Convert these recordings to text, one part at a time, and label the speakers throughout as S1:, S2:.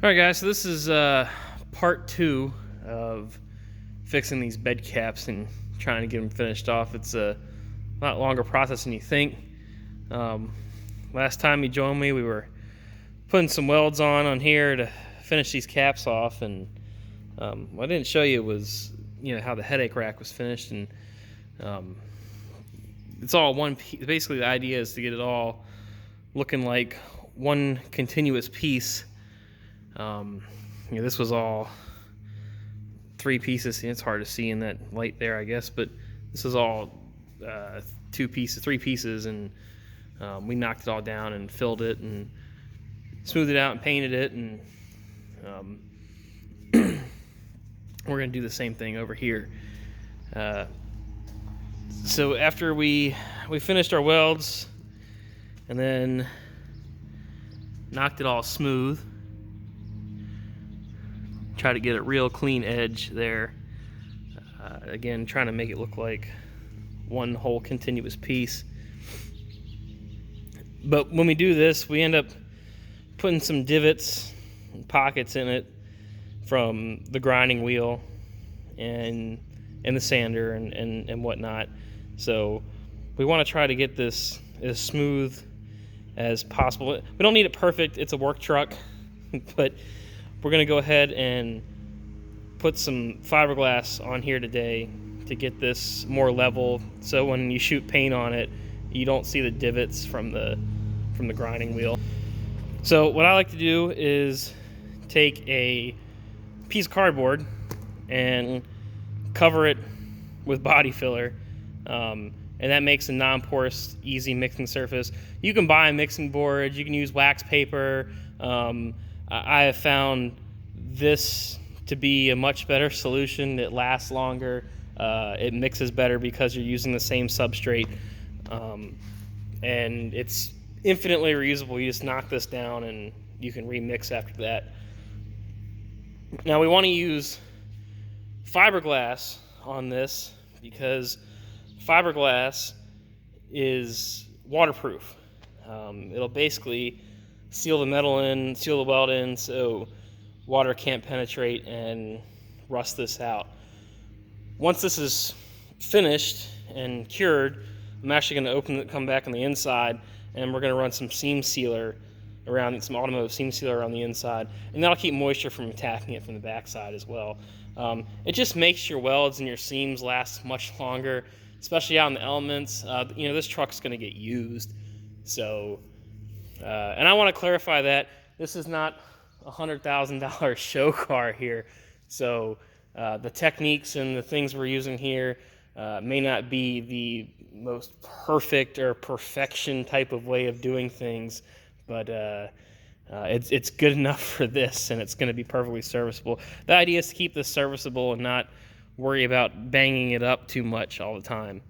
S1: All right, guys, so this is part 2 of fixing these bed caps and trying to get them finished off. It's a lot longer process than you think. Last time you joined me, we were putting some welds on here to finish these caps off, and what I didn't show you was how the headache rack was finished, and it's all one piece. Basically, the idea is to get it all looking like one continuous piece. This was all 3 pieces. It's hard to see in that light there, I guess, but this is all 3 pieces, and we knocked it all down and filled it and smoothed it out and painted it, and we're going to do the same thing over here. So after we finished our welds and then knocked it all smooth, try to get a real clean edge there. Again, trying to make it look like one whole continuous piece. But when we do this, we end up putting some divots and pockets in it from the grinding wheel and the sander and whatnot. So we want to try to get this as smooth as possible. We don't need it perfect. It's a work truck, but we're going to go ahead and put some fiberglass on here today to get this more level, so when you shoot paint on it, you don't see the divots from the grinding wheel. So what I like to do is take a piece of cardboard and cover it with body filler, and that makes a non-porous, easy mixing surface. You can buy a mixing board, you can use wax paper. I have found this to be a much better solution. It lasts longer, it mixes better because you're using the same substrate, and it's infinitely reusable. You just knock this down and you can remix after that. Now we want to use fiberglass on this because fiberglass is waterproof. It'll basically seal the metal in, seal the weld in, so water can't penetrate and rust this out. Once this is finished and cured, I'm actually going to come back on the inside, and we're going to run some seam sealer around, some automotive seam sealer around the inside, and that'll keep moisture from attacking it from the backside as well. It just makes your welds and your seams last much longer, especially out in the elements. This truck's going to get used, so and I want to clarify that this is not a $100,000 show car here, so the techniques and the things we're using here may not be the most perfect or perfection type of way of doing things, but it's good enough for this, and it's going to be perfectly serviceable. The idea is to keep this serviceable and not worry about banging it up too much all the time.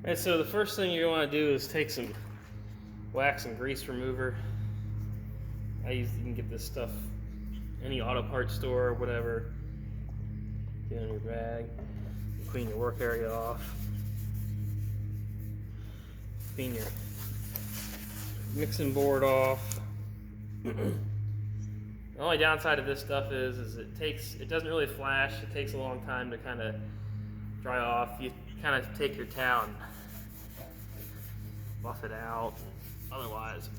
S1: Alright, so the first thing you're going to do is take some wax and grease remover. You can get this stuff any auto parts store or whatever. Get it in your bag, clean your work area off, clean your mixing board off. The only downside of this stuff is it doesn't really flash. It takes a long time to kind of dry off. You kind of take your towel and buff it out. Otherwise,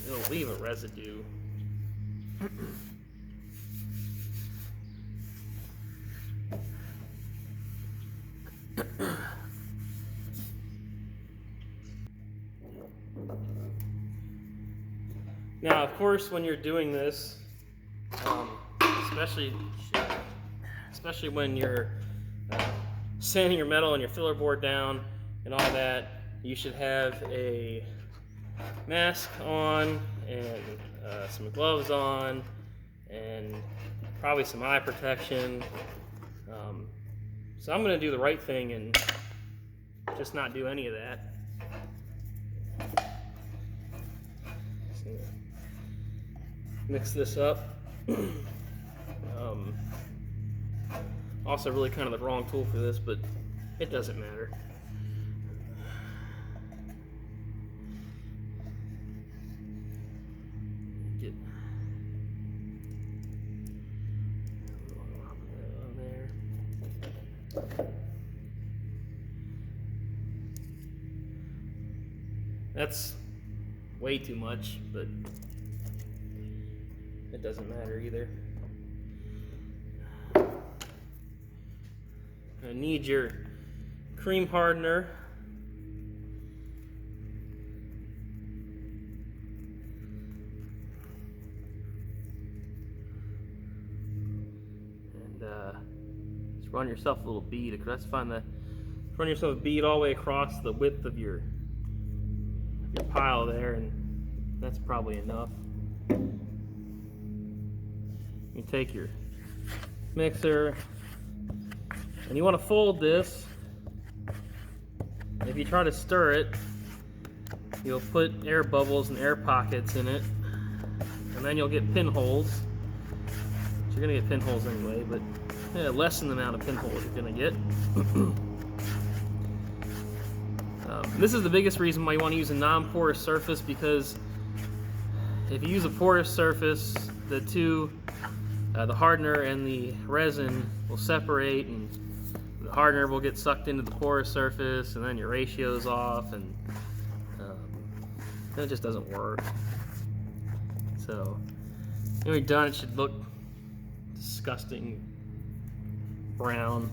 S1: it'll leave a residue. Now, of course, when you're doing this, especially when you're sanding your metal and your filler board down and all that, you should have a mask on and some gloves on and probably some eye protection. So I'm going to do the right thing and just not do any of that. Mix this up. Also really kind of the wrong tool for this, but it doesn't matter. That's way too much, but it doesn't matter either. I need your cream hardener. And just run yourself a little bead. Let's find the run yourself a bead all the way across the width of your pile there, and that's probably enough. You take your mixer, and you want to fold this. If you try to stir it, you'll put air bubbles and air pockets in it, and then you'll get pinholes. You're gonna get pinholes anyway, but yeah, lessen the amount of pinholes you're gonna get. This is the biggest reason why you want to use a non-porous surface, because if you use a porous surface, the hardener and the resin will separate, and the hardener will get sucked into the porous surface, and then your ratio's off, and it just doesn't work. So when you're done, it should look disgusting brown.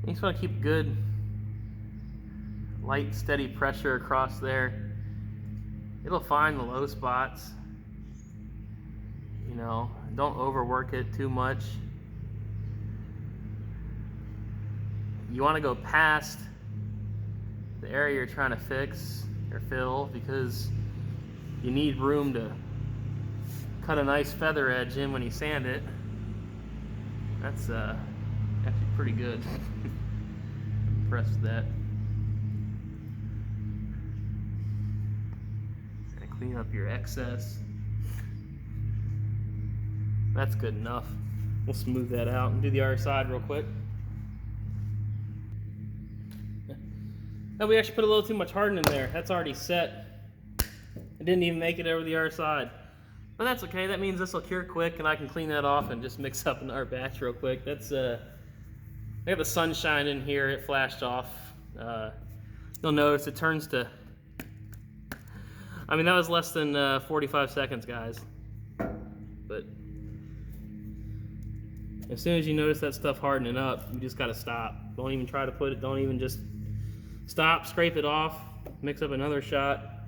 S1: You just want to keep good, light, steady pressure across there. It'll find the low spots. You know, don't overwork it too much. You want to go past the area you're trying to fix or fill, because you need room to cut a nice feather edge in when you sand it. That's actually pretty good. I'm impressed with that. And clean up your excess. That's good enough. We'll smooth that out and do the other side real quick. Now we actually put a little too much hardening in there. That's already set. I didn't even make it over the other side. But that's okay. That means this will cure quick, and I can clean that off and just mix up another batch real quick. That's I got the sunshine in here. It flashed off. You'll notice it turns to. I mean, that was less than 45 seconds, guys. But as soon as you notice that stuff hardening up, you just gotta stop. Don't even try to put it. Don't even just stop. Scrape it off. Mix up another shot.